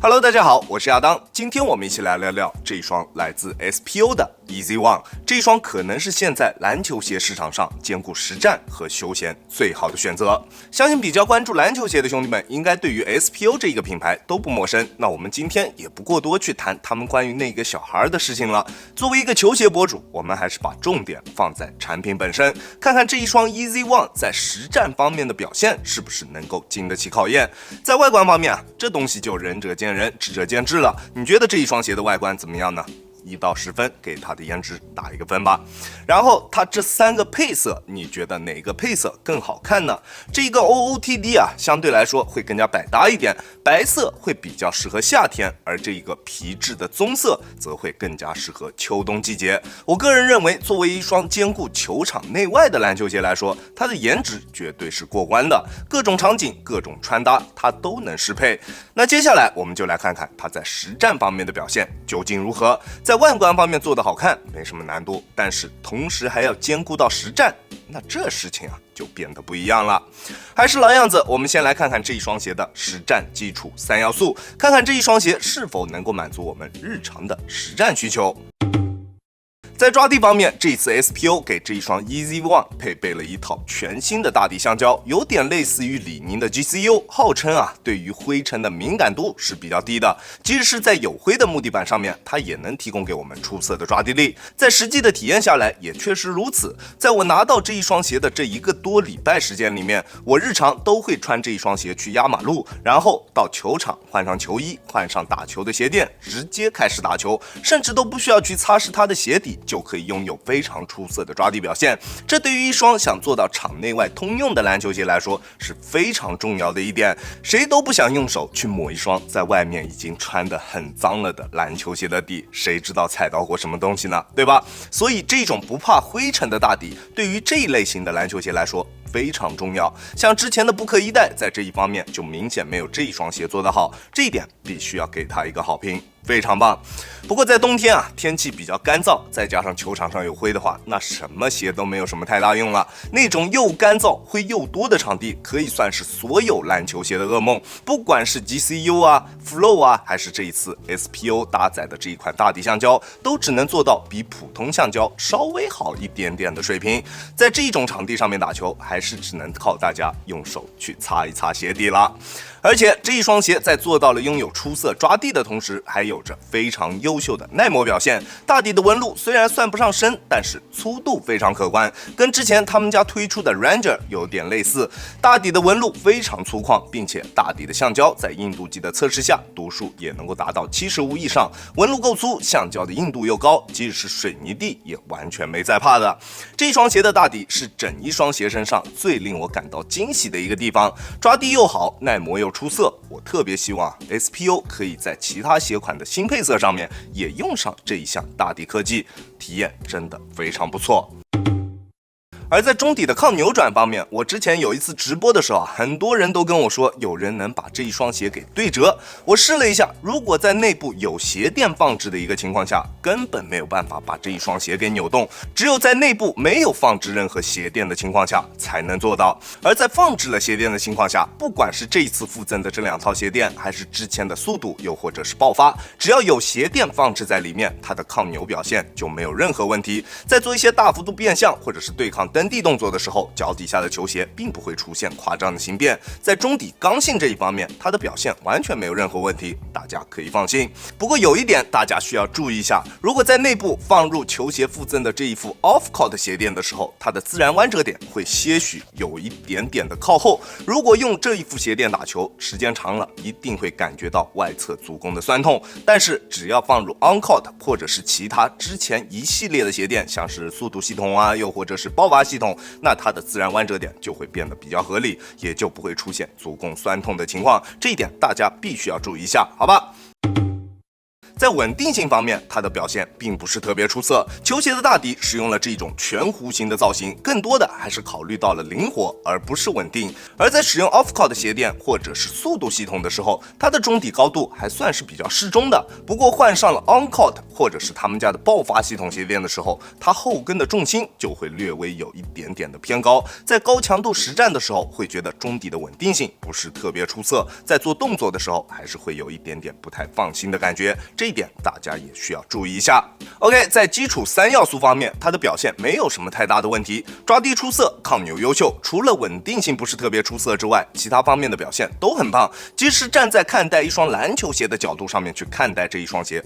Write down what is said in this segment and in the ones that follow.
Hello， 大家好，我是亚当。今天我们一起来聊聊这一双来自 SPO 的 Easy One。这一双可能是现在篮球鞋市场上兼顾实战和休闲最好的选择。相信比较关注篮球鞋的兄弟们，应该对于 SPO 这一个品牌都不陌生。那我们今天也不过多去谈他们关于那个小孩的事情了。作为一个球鞋博主，我们还是把重点放在产品本身，看看这一双 Easy One 在实战方面的表现是不是能够经得起考验。在外观方面啊，这东西就仁者见仁，智者见智了。你觉得这一双鞋的外观怎么样呢？1到10分，给它的颜值打一个分吧。然后它这3个配色，你觉得哪个配色更好看呢？这一个 OOTD 啊，相对来说会更加百搭一点，白色会比较适合夏天，而这一个皮质的棕色则会更加适合秋冬季节。我个人认为，作为一双兼顾球场内外的篮球鞋来说，它的颜值绝对是过关的，各种场景、各种穿搭它都能适配。那接下来我们就来看看它在实战方面的表现究竟如何。在外观方面做得好看没什么难度，但是同时还要兼顾到实战，那这事情啊就变得不一样了。还是老样子，我们先来看看这一双鞋的实战基础3要素，看看这一双鞋是否能够满足我们日常的实战需求。在抓地方面，这次 SPO 给这一双 Easy One 配备了一套全新的大地橡胶，有点类似于李宁的 GCU， 号称啊对于灰尘的敏感度是比较低的，即使是在有灰的木地板上面，它也能提供给我们出色的抓地力。在实际的体验下来也确实如此。在我拿到这一双鞋的这1个多礼拜时间里面，我日常都会穿这一双鞋去压马路，然后到球场换上球衣，换上打球的鞋垫，直接开始打球，甚至都不需要去擦拭它的鞋底，就可以拥有非常出色的抓地表现。这对于一双想做到场内外通用的篮球鞋来说是非常重要的一点。谁都不想用手去抹一双在外面已经穿得很脏了的篮球鞋的底，谁知道踩到过什么东西呢？对吧？所以这种不怕灰尘的大底，对于这一类型的篮球鞋来说非常重要。像之前的布克1代在这一方面就明显没有这一双鞋做得好，这一点必须要给他一个好评，非常棒。不过在冬天啊，天气比较干燥，再加上球场上有灰的话，那什么鞋都没有什么太大用了。那种又干燥灰又多的场地，可以算是所有篮球鞋的噩梦。不管是 GCU 啊 Flow 啊，还是这一次 SPO 搭载的这一款大地橡胶，都只能做到比普通橡胶稍微好一点点的水平。在这种场地上面打球，还是只能靠大家用手去擦一擦鞋底了。而且这一双鞋在做到了拥有出色抓地的同时，还有着非常优秀的耐磨表现。大底的纹路虽然算不上深，但是粗度非常可观，跟之前他们家推出的 Ranger 有点类似。大底的纹路非常粗犷，并且大底的橡胶在硬度计的测试下，读数也能够达到75以上，纹路够粗，橡胶的硬度又高，即使是水泥地也完全没在怕的。这一双鞋的大底是整一双鞋身上最令我感到惊喜的一个地方，抓地又好，耐磨又出色。我特别希望 SPO 可以在其他鞋款的新配色上面也用上这一项大地科技，体验真的非常不错。而在中底的抗扭转方面，我之前有一次直播的时候啊，很多人都跟我说有人能把这一双鞋给对折。我试了一下，如果在内部有鞋垫放置的一个情况下，根本没有办法把这一双鞋给扭动，只有在内部没有放置任何鞋垫的情况下才能做到。而在放置了鞋垫的情况下，不管是这一次附赠的这2套鞋垫，还是之前的速度又或者是爆发，只要有鞋垫放置在里面，它的抗扭表现就没有任何问题。在做一些大幅度变向或者是对抗蹬地动作的时候，脚底下的球鞋并不会出现夸张的形变。在中底刚性这一方面，它的表现完全没有任何问题，大家可以放心。不过有一点大家需要注意一下，如果在内部放入球鞋附赠的这一副 Off-Court 鞋垫的时候，它的自然弯折点会些许有一点点的靠后。如果用这一副鞋垫打球，时间长了一定会感觉到外侧足弓的酸痛。但是只要放入 On-Court 或者是其他之前一系列的鞋垫，像是速度系统啊，又或者是爆发系统，那它的自然弯折点就会变得比较合理，也就不会出现足弓酸痛的情况。这一点大家必须要注意一下，好吧？在稳定性方面，它的表现并不是特别出色。球鞋的大底使用了这种全弧形的造型，更多的还是考虑到了灵活，而不是稳定。而在使用 off-court 鞋垫或者是速度系统的时候，它的中底高度还算是比较适中的。不过换上了 on-court 或者是他们家的爆发系统鞋垫的时候，它后跟的重心就会略微有一点点的偏高，在高强度实战的时候，会觉得中底的稳定性不是特别出色，在做动作的时候还是会有一点点不太放心的感觉，这一点大家也需要注意一下。OK， 在基础3要素方面，它的表现没有什么太大的问题，抓地出色，抗扭优秀，除了稳定性不是特别出色之外，其他方面的表现都很棒。即使站在看待一双篮球鞋的角度上面去看待这一双鞋，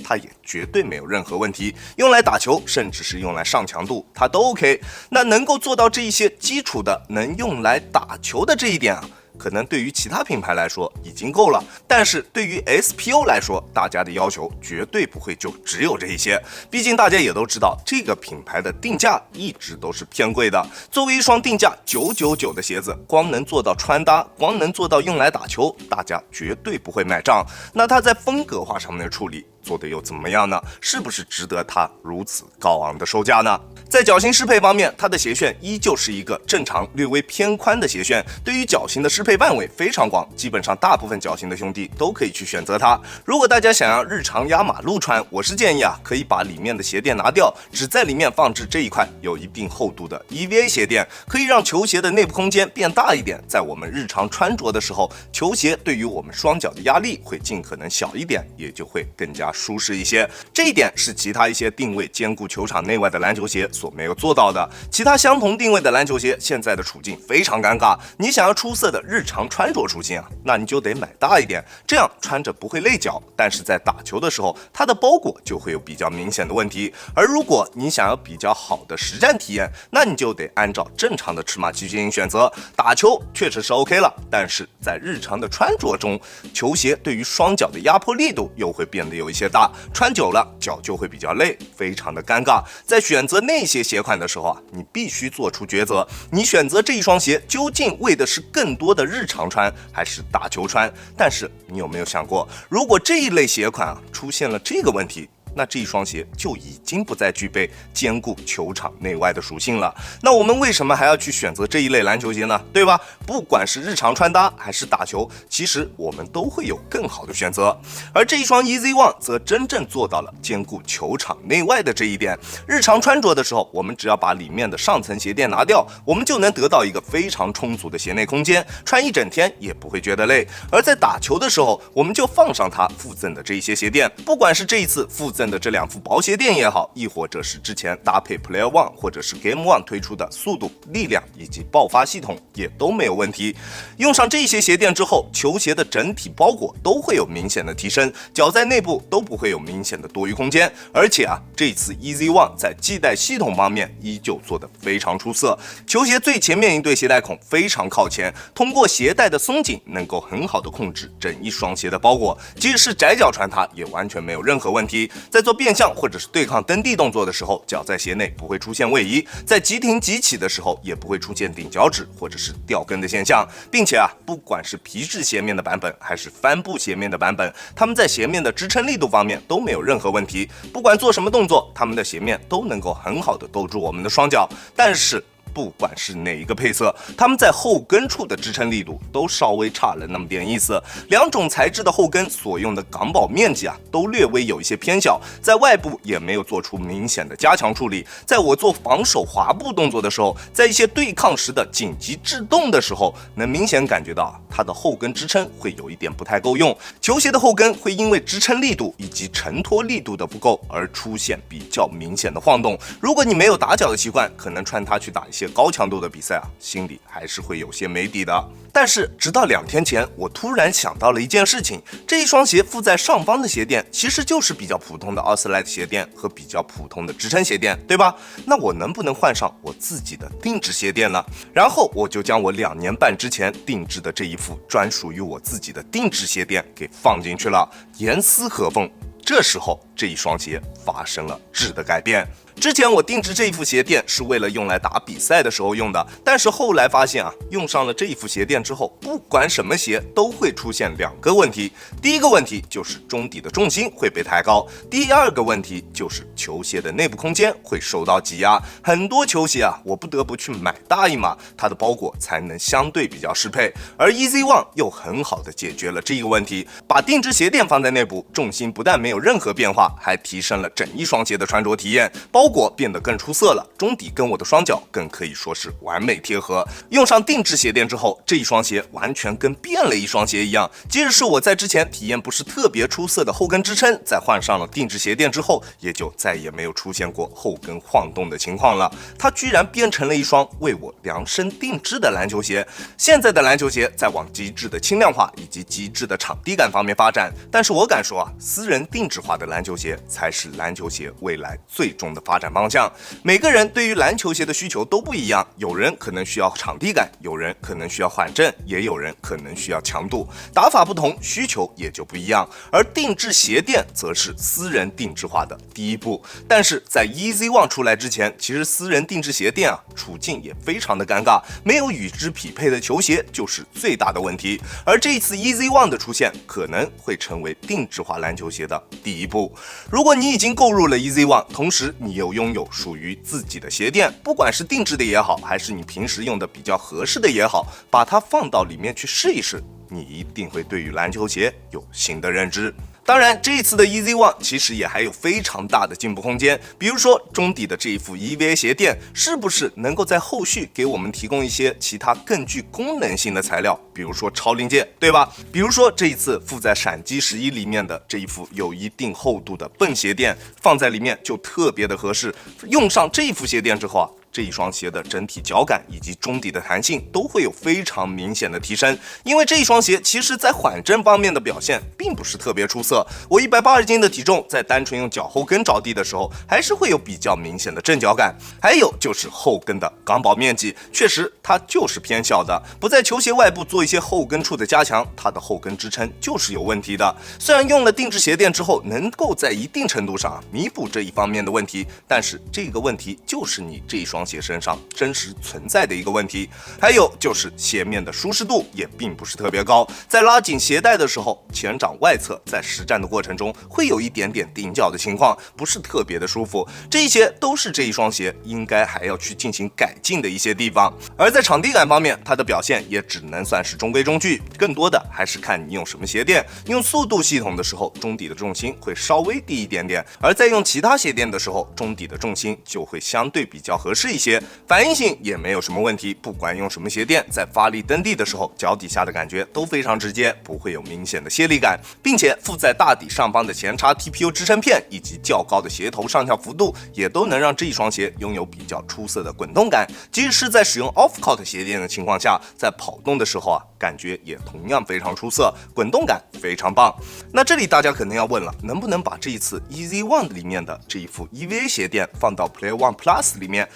它也绝对没有任何问题，用来打球甚至是用来上强度它都 OK。 那能够做到这一些基础的能用来打球的这一点可能对于其他品牌来说已经够了，但是对于 SPO 来说，大家的要求绝对不会就只有这一些。毕竟大家也都知道，这个品牌的定价一直都是偏贵的。作为一双定价999的鞋子，光能做到穿搭，光能做到用来打球，大家绝对不会买账。那它在风格化上面的处理做得又怎么样呢？是不是值得它如此高昂的售价呢？在脚型适配方面，它的鞋楦依旧是一个正常略微偏宽的鞋楦，对于脚型的适配范围非常广，基本上大部分脚型的兄弟都可以去选择它。如果大家想要日常压马路穿，我是建议可以把里面的鞋垫拿掉，只在里面放置这一块有一定厚度的 EVA 鞋垫，可以让球鞋的内部空间变大一点，在我们日常穿着的时候，球鞋对于我们双脚的压力会尽可能小一点，也就会更加舒适一些。这一点是其他一些定位兼顾球场内外的篮球鞋所没有做到的。其他相同定位的篮球鞋现在的处境非常尴尬，你想要出色的日常穿着处境那你就得买大一点，这样穿着不会累脚，但是在打球的时候，它的包裹就会有比较明显的问题。而如果你想要比较好的实战体验，那你就得按照正常的尺码去进行选择。打球确实是 OK 了，但是在日常的穿着中，球鞋对于双脚的压迫力度又会变得有一些大，穿久了脚就会比较累，非常的尴尬。在选择那些鞋款的时候你必须做出抉择，你选择这一双鞋究竟为的是更多的日常穿还是打球穿？但是你有没有想过，如果这一类鞋款出现了这个问题，那这一双鞋就已经不再具备兼顾球场内外的属性了。那我们为什么还要去选择这一类篮球鞋呢？对吧？不管是日常穿搭还是打球，其实我们都会有更好的选择。而这一双 Easy One 则真正做到了兼顾球场内外的这一点。日常穿着的时候，我们只要把里面的上层鞋垫拿掉，我们就能得到一个非常充足的鞋内空间，穿一整天也不会觉得累。而在打球的时候，我们就放上它附赠的这一些鞋垫，不管是这一次附赠的这2副薄鞋垫也好，亦或者是之前搭配 Player One 或者是 Game One 推出的速度、力量以及爆发系统也都没有问题。用上这些鞋垫之后，球鞋的整体包裹都会有明显的提升，脚在内部都不会有明显的多余空间。而且这次 Easy One 在系带系统方面依旧做得非常出色，球鞋最前面一对鞋带孔非常靠前，通过鞋带的松紧能够很好的控制整一双鞋的包裹，即使是窄脚穿它也完全没有任何问题。在做变向或者是对抗蹬地动作的时候，脚在鞋内不会出现位移，在急停急起的时候也不会出现顶脚趾或者是掉跟的现象。并且不管是皮质鞋面的版本还是帆布鞋面的版本，它们在鞋面的支撑力度方面都没有任何问题，不管做什么动作，它们的鞋面都能够很好的兜住我们的双脚。但是不管是哪一个配色，它们在后跟处的支撑力度都稍微差了那么点意思。两种材质的后跟所用的港宝面积都略微有一些偏小，在外部也没有做出明显的加强处理。在我做防守滑步动作的时候，在一些对抗时的紧急制动的时候，能明显感觉到它的后跟支撑会有一点不太够用。球鞋的后跟会因为支撑力度以及承托力度的不够而出现比较明显的晃动。如果你没有打脚的习惯，可能穿它去打一些高强度的比赛心里还是会有些没底的。但是直到2天前，我突然想到了一件事情，这一双鞋附在上方的鞋垫其实就是比较普通的 Oxalate 鞋垫和比较普通的支撑鞋垫，对吧？那我能不能换上我自己的定制鞋垫呢？然后我就将我2年半之前定制的这一副专属于我自己的定制鞋垫给放进去了，严丝合缝。这时候这一双鞋发生了质的改变。之前我定制这一副鞋垫是为了用来打比赛的时候用的，但是后来发现用上了这一副鞋垫之后，不管什么鞋都会出现2个问题。第一个问题就是中底的重心会被抬高，第二个问题就是球鞋的内部空间会受到挤压。很多球鞋我不得不去买大一码，它的包裹才能相对比较适配，而 Easy One 又很好的解决了这个问题，把定制鞋垫放在内部，重心不但没有任何变化，还提升了整一双鞋的穿着体验，包裹变得更出色了，中底跟我的双脚更可以说是完美贴合。用上定制鞋垫之后，这一双鞋完全跟变了一双鞋一样。即使是我在之前体验不是特别出色的后跟支撑，在换上了定制鞋垫之后，也就再也没有出现过后跟晃动的情况了。它居然变成了一双为我量身定制的篮球鞋。现在的篮球鞋在往极致的轻量化以及极致的场地感方面发展，但是我敢说私人定制化的篮球鞋才是篮球鞋未来最终的发展方向。每个人对于篮球鞋的需求都不一样，有人可能需要场地感，有人可能需要缓震，也有人可能需要强度，打法不同，需求也就不一样。而定制鞋垫则是私人定制化的第一步。但是在 Easy One 出来之前，其实私人定制鞋垫处境也非常的尴尬，没有与之匹配的球鞋就是最大的问题。而这一次 Easy One 的出现，可能会成为定制化篮球鞋的第一步。如果你已经购入了 Easy One， 同时你又拥有属于自己的鞋垫，不管是定制的也好，还是你平时用的比较合适的也好，把它放到里面去试一试，你一定会对于篮球鞋有新的认知。当然，这一次的 Easy One 其实也还有非常大的进步空间，比如说中底的这一副 EVA 鞋垫，是不是能够在后续给我们提供一些其他更具功能性的材料，比如说超临界，对吧？比如说这一次附在闪击11里面的这一副有一定厚度的泵鞋垫，放在里面就特别的合适。用上这一副鞋垫之后这一双鞋的整体脚感以及中底的弹性都会有非常明显的提升，因为这一双鞋其实在缓震方面的表现并不是特别出色。我180斤的体重，在单纯用脚后跟着地的时候，还是会有比较明显的震脚感。还有就是后跟的钢保面积，确实它就是偏小的，不在球鞋外部做一些后跟处的加强，它的后跟支撑就是有问题的。虽然用了定制鞋垫之后，能够在一定程度上弥补这一方面的问题，但是这个问题就是你这一双鞋身上真实存在的一个问题。还有就是鞋面的舒适度也并不是特别高，在拉紧鞋带的时候，前掌外侧在实战的过程中会有一点点顶脚的情况，不是特别的舒服。这一些都是这一双鞋应该还要去进行改进的一些地方。而在场地感方面，它的表现也只能算是中规中矩，更多的还是看你用什么鞋垫。用速度系统的时候，中底的重心会稍微低一点点，而在用其他鞋垫的时候，中底的重心就会相对比较合适一些，反应性也没有什么问题。不管用什么鞋垫，在发力蹬地的时候，脚底下的感觉都非常直接，不会有明显的泄力感，并且附在大底上方的前叉 TPU 支撑片以及较高的鞋头上跳幅度，也都能让这一双鞋拥有比较出色的滚动感。即使是在使用 Off-Court 鞋垫的情况下，在跑动的时候感觉也同样非常出色，滚动感非常棒。那这里大家可能要问了，能不能把这一次 Easy One 里面的这一副 EVA 鞋垫放到 Player One Plus 里面，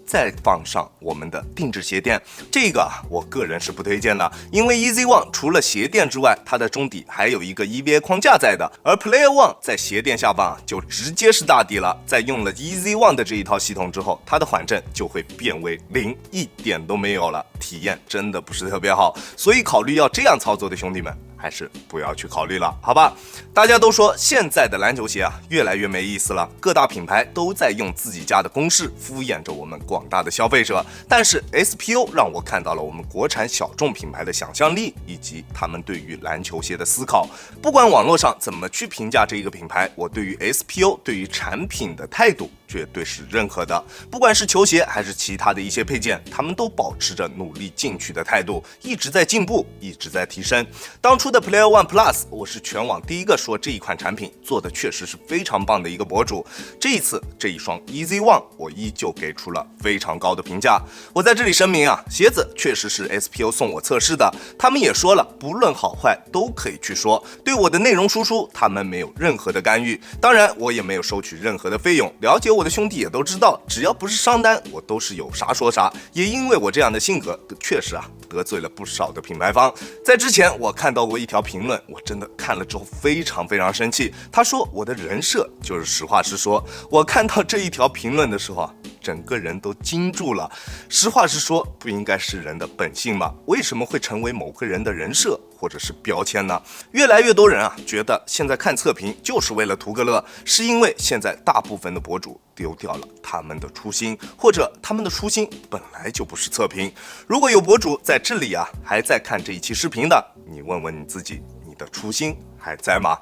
再放上我们的定制鞋垫？这个我个人是不推荐的，因为 Easy One 除了鞋垫之外，它的中底还有一个 EVA 框架在的，而 Player One 在鞋垫下方就直接是大底了。在用了 Easy One 的这一套系统之后，它的缓震就会变为0，一点都没有了，体验真的不是特别好。所以考虑要这样操作的兄弟们，还是不要去考虑了，好吧？大家都说现在的篮球鞋越来越没意思了，各大品牌都在用自己家的公式敷衍着我们广大的消费者，但是 SPO 让我看到了我们国产小众品牌的想象力以及他们对于篮球鞋的思考。不管网络上怎么去评价这一个品牌，我对于 SPO 对于产品的态度绝对是认可的。不管是球鞋还是其他的一些配件，他们都保持着努力进取的态度，一直在进步，一直在提升。当初的 Player One Plus， 我是全网第一个说这一款产品做的确实是非常棒的一个博主。这一次这一双 Easy One， 我依旧给出了非常高的评价。我在这里声明鞋子确实是 SPO 送我测试的，他们也说了，不论好坏都可以去说，对我的内容输出他们没有任何的干预，当然我也没有收取任何的费用。了解我的兄弟也都知道，只要不是商单，我都是有啥说啥。也因为我这样的性格，确实得罪了不少的品牌方。在之前我看到过一一条评论，我真的看了之后非常生气。他说我的人设就是实话实说。我看到这一条评论的时候整个人都惊住了。实话实说不应该是人的本性吗？为什么会成为某个人的人设或者是标签呢？越来越多人觉得现在看测评就是为了图个乐，是因为现在大部分的博主丢掉了他们的初心，或者他们的初心本来就不是测评。如果有博主在这里还在看这一期视频的，你问问你自己，你的初心还在吗？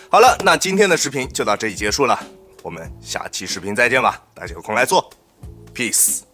好了，那今天的视频就到这里结束了，我们下期视频再见吧，大家有空来做。Peace。